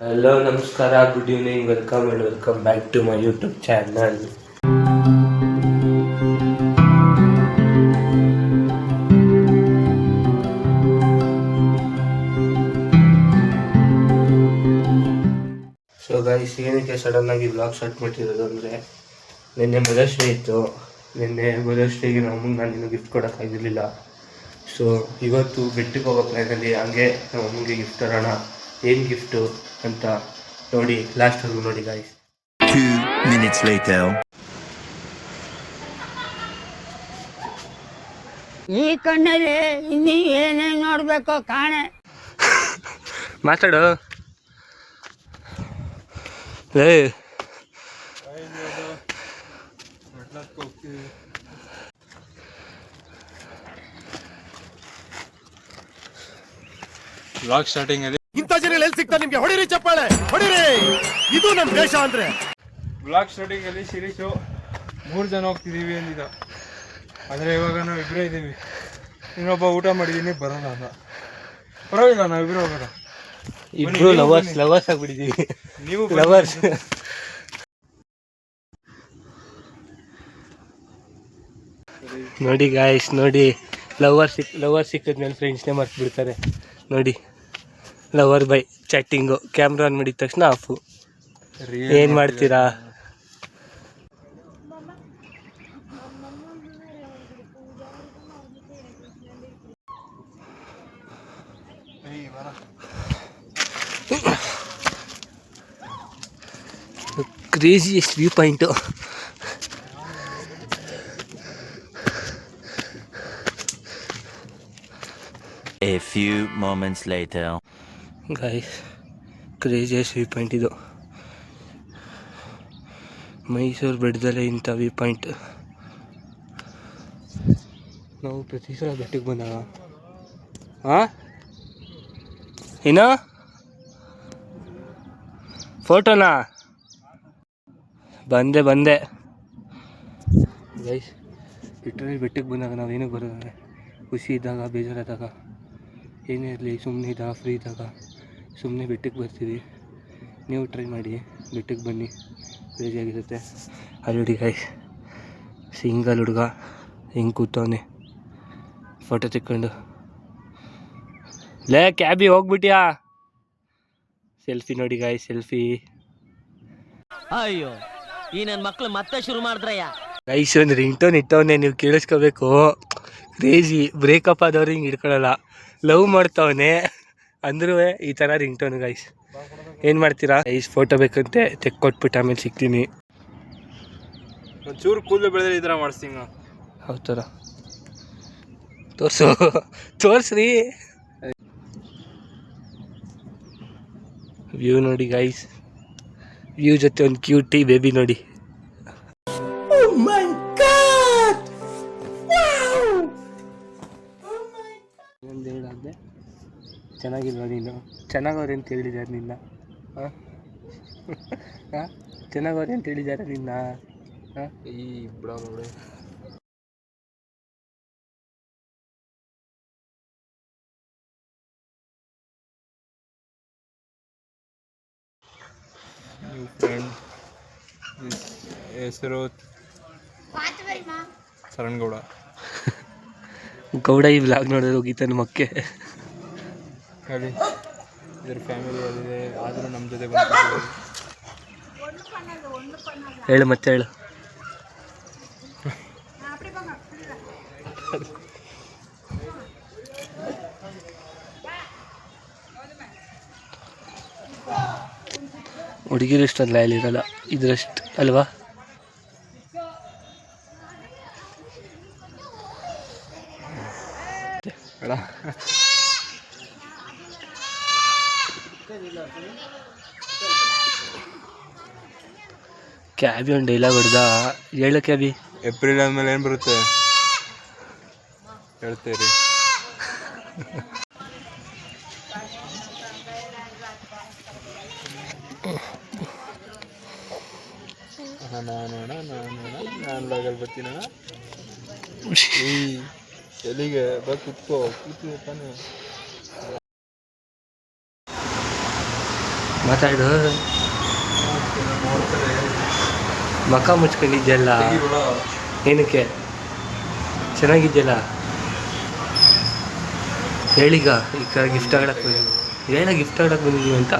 Hello, Namaskara, good evening, welcome back to my YouTube channel. So guys, ಏನಕ್ಕೆ sudden ಆಗಿ blog start ಮಾಡ್ತಿರೋದು ಅಂದರೆ, ನಿನ್ನೆ ಮದರ್ಸ್ ಡೇ ಇತ್ತು. ನಿನ್ನೆ ಮದರ್ಸ್ ಡೇಗೆ ನಮ್ಮ ಅಮ್ಮಂಗೆ ನಾನು ಇನ್ನೂ ಗಿಫ್ಟ್ ಕೊಡೋಕ್ಕಾಗಿರಲಿಲ್ಲ. ಸೊ ಇವತ್ತು ಬೆಟ್ಟಕ್ಕೆ ಹೋಗೋ ಪ್ಲ್ಯಾನಲ್ಲಿ ಹಂಗೆ ನಮ್ಮ ಅಮ್ಮಂಗೆ ಗಿಫ್ಟ್ ತರೋಣ. ಏನು ಗಿಫ್ಟು ಅಂತ ನೋಡಿ, ಲಾಸ್ಟ್ವರೆಗೂ ನೋಡಿ ಗಾಯ್ಸ್. 2 minutes later. ಈ ಕಣ್ಣಲ್ಲಿ ಇನ್ನೀ ಏನೇನು ನೋಡ್ಬೇಕೋ ಕಾಣೆ. ಮಾತಾಡು. ಬ್ಲಾಗ್ ಸ್ಟಾರ್ಟಿಂಗ್ ಅಲ್ಲಿ ಇಂಥ ಜನ ಎಲ್ಲಿ ಸಿಗ್ತಾರೆ ನಿಮ್ಗೆ? ಹೊಡಿರಿ ಚಪ್ಪಾಳೆ, ಹೊಡಿರಿ. ಇದು ನಮ್ಮ ದೇಶ ಅಂದ್ರೆ. ಬ್ಲಾಗ್ ಸ್ಟಾರ್ಟಿಂಗ್ ಅಲ್ಲಿ ಶಿರೀಶು 3 ಜನ ಹೋಗ್ತಿದೀವಿ ಅಂದಿದ್ದ. ಆದರೆ ಇವಾಗ ನಾವು ಇಬ್ಬರೇ ಇದ್ದೀವಿ. ಇನ್ನೊಬ್ಬ ಊಟ ಮಾಡಿದ್ದೀನಿ ಬರೋಣ ಅಂತ. ಪರವಾಗಿಲ್ಲ, ನಾವು ಇಬ್ಬರು ಹೋಗೋಣ. ಇಬ್ರು ಲವರ್ಸ್ ಆಗ್ಬಿಟ್ಟಿದ್ದೀವಿ. ನೀವು ಲವರ್ಸ್. ನೋಡಿ ಗಾಯ್ಸ್, ನೋಡಿ, ಲವರ್ ಸಿಕ್ಕಿದ್ಮೇಲೆ ಫ್ರೆಂಡ್ಸ್ನೇ ಮರ್ತು ಬಿಡ್ತಾರೆ. ನೋಡಿ, lover by chatting. Camera on ಮಾಡಿದ ತಕ್ಷಣ ಆಫು. ಏನು ಮಾಡ್ತೀರಾ? Craziest view point. A few moments later. Guys, craziest view point ಇದು. ಮೈಸೂರು ಬೆಟ್ಟದಲ್ಲೇ ಇಂಥ ವ್ಯೂ ಪಾಯಿಂಟ್ ನಾವು ಪ್ರತಿ ಸಲ ಬೆಟ್ಟಕ್ಕೆ ಬಂದಾಗ. ಹಾಂ, ಏನೋ ಫೋಟೋನಾ? ಬಂದೆ ಗೈಸ್. ಲಿಟ್ರಲಿ ಬೆಟ್ಟಕ್ಕೆ ಬಂದಾಗ ನಾವೇನಕ್ಕೆ ಬರೋದಂದರೆ, ಖುಷಿ ಇದ್ದಾಗ, ಬೇಜಾರಾದಾಗ, ಏನೇ ಇರಲಿ, ಸುಮ್ಮನೆ ಇದ್ದಾಗ, ಫ್ರೀ ಇದ್ದಾಗ ಸುಮ್ಮನೆ ಬೆಟ್ಟಕ್ಕೆ ಬರ್ತೀವಿ. ನೀವು ಟ್ರೈ ಮಾಡಿ, ಬೆಟ್ಟಕ್ಕೆ ಬನ್ನಿ, ಕ್ರೇಜಿಯಾಗಿರುತ್ತೆ. ಅಲ್ಲಿ ಗೈಸ್, ಸಿಂಗಲ್ ಹುಡುಗ ಹಿಂಗೆ ಕೂತವನೆ ಫೋಟೋ ತೆಕ್ಕೊಂಡು. ಲೇ ಕ್ಯಾಬಿ, ಹೋಗ್ಬಿಟ್ಯಾ? ಸೆಲ್ಫಿ ನೋಡಿ ಗಾಯ್ಸ್, ಸೆಲ್ಫಿ. ಅಯ್ಯೋ, ಈ ನನ್ನ ಮಕ್ಳು ಮತ್ತೆ ಶುರು ಮಾಡಿದ್ರಯ್ಯ. ಗೈಸ್, ಒಂದು ರಿಂಗ್ಟೋನ್ ಇಟ್ಟವನೇ, ನೀವು ಕೇಳಿಸ್ಕೋಬೇಕು. ಕ್ರೇಜಿ. ಬ್ರೇಕಪ್ ಆದವ್ರು ಹಿಂಗೆ ಇಟ್ಕೊಳ್ಳಲ್ಲ. ಲವ್ ಮಾಡ್ತವನೆ ಅಂದ್ರೂ ಈ ಥರ ರಿಂಗ್ಟೋನ್ ಗೈಸ್. ಏನು ಮಾಡ್ತೀರಾ ಗೈಸ್? ಫೋಟೋ ಬೇಕಂತೆ, ತೆಕ್ಕೊಟ್ಬಿಟ್ಟು ಆಮೇಲೆ ಸಿಗ್ತೀನಿ. ಒಂಚೂರು ಕೂದಲು ಬೆಳೆದ್ರೆ ಈ ಥರ ಮಾಡಿಸ್ತೀನಿ. ಯಾವ ಥರ? ತೋರಿಸ್ರಿ. ವ್ಯೂ ನೋಡಿ ಗೈಸ್, ವ್ಯೂ ಜೊತೆ ಒಂದು ಕ್ಯೂಟಿ ಬೇಬಿ ನೋಡಿ. ಹೇಳಾದ್ರೆ ಚೆನ್ನಾಗಿಲ್ವ ನೀನು? ಚೆನ್ನಾಗವ್ರೆ ಅಂತ ಹೇಳಿದ್ದಾರೆ ನಿನ್ನ. ಹಾಂ ಹಾಂ, ಚೆನ್ನಾಗವ್ರೆ ಅಂತ ಹೇಳಿದ್ದಾರೆ ನಿನ್ನ. ಹಾಂ, ಈ ಬಿಡ ನೋಡಿ. ಫ್ರೆಂಡ್ ಹೆಸರು ಶರಣ್ಗೌಡ. ಗೌಡ ಈ ಬ್ಲಾಗ್ ನೋಡಿದ್ರೆ ಹೋಗಿತಾನೆ ಮಕ್ಕೆ. ಹೇಳಿ, ಇದ್ರ ಫ್ಯಾಮಿಲಿ ಅಲ್ಲಿದೆ, ಆದರೂ ನಮ್ಮ ಜೊತೆ ಬಂದು ಹೇಳು, ಮತ್ತೆ ಹೇಳು. ಹುಡುಗಿರು ಇಷ್ಟೊಂದು ಲಾಯಲಿರಲ್ಲ, ಇದ್ರಷ್ಟು ಅಲ್ವಾ? ಕ್ಯಾಬಿ ಒಂದು ಡೈಲಾಗ್ ಹೊಡೆದ. ಹೇಳು ಕ್ಯಾಬಿ. ಏಪ್ರಿಲ್ ಆದಮೇಲೆ ಏನು ಬರುತ್ತೆ ಹೇಳ್ತೀರಿ? ನಾನು ಲಾಗಲ್ಲಿ ಬರ್ತೀನಣ್ಣ. ಎಲ್ಲಿಗೆ ಬಾ, ಕೂತು ತಾನೆ. ಮಾತಾಡು. ಮಕ ಮುಚ್ಕೊಂಡಿದ್ಯಲ್ಲ ಏನಕ್ಕೆ? ಚೆನ್ನಾಗಿದ್ಯಲ್ಲ ಹೇಳೀಗ. ಈಗ ಗಿಫ್ಟ್ ಆಡಕ್ಕೆ ಹೇಳ ಗಿಫ್ಟ್ ಆಡಕ್ಕೆ ಬಂದಿದ್ದೀವಿ ಅಂತ.